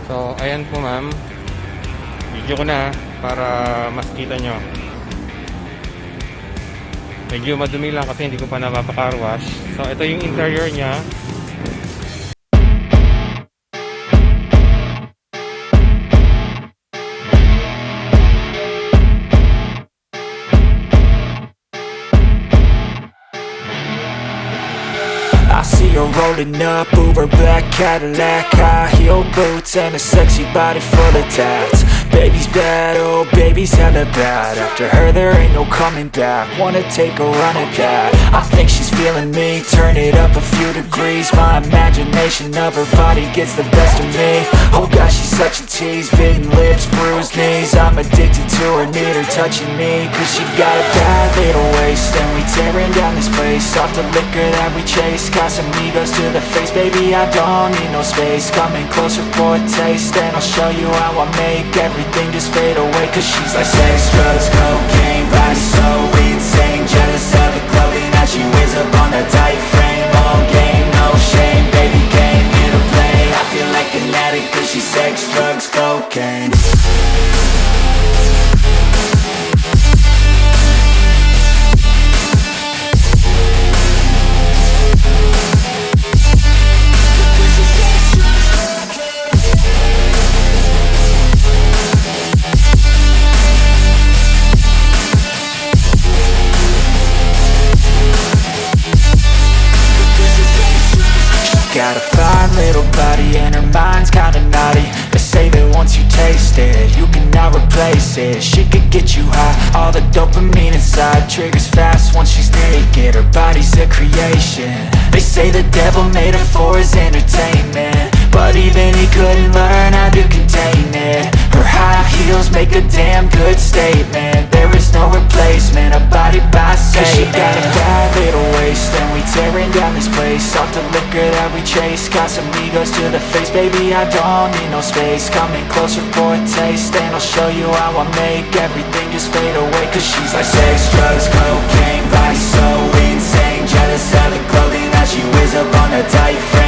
So, ayan po ma'am. Video ko na para mas kita nyo. Medyo madumi lang kasi hindi ko pa napapa-car wash. So, ito yung interior niya. I see her rolling up, Uber black Cadillac, high heel boots and a sexy body full of tats. Baby's bad, oh baby's hella bad. After her there ain't no coming back. Wanna take a run at that. I think she's feeling me, turn it up a few degrees. My imagination of her body gets the best of me. Oh gosh, she's such a tease, bitten lips, bruised knees. I'm addicted to her, need her touching me. Cause she got a bad little waist, and we tearing down this place. Off the liquor that we chase, got some egos to the face. Baby, I don't need no space. Coming closer for a taste, and I'll show you how I make everything just fade away. Cause she's like sex, drugs, cocaine, body so insane. Jealous of the clothing that she wears up on that tight frame. All game, no shame, baby came here to play. I feel like an addict cause she's sex, drugs, cocaine. Got a fine little body and her mind's kinda naughty. They say that once you taste it, you cannot replace it. She could get you high, all the dopamine inside triggers fast once she's naked. Her body's a creation. They say the devil made her for his entertainment, but even he couldn't learn how to contain it. Her high heels make a damn good statement. There is no replacement, a body by Satan. Cause she got a bad little waist, and we tearing down this place. Off the liquor that we chase, got some egos to the face. Baby, I don't need no space. Coming closer for a taste, and I'll show you how I make everything just fade away. Cause she's like sex, drugs, cocaine, body so insane. Jealous of the clothing that she wears up on a tight frame.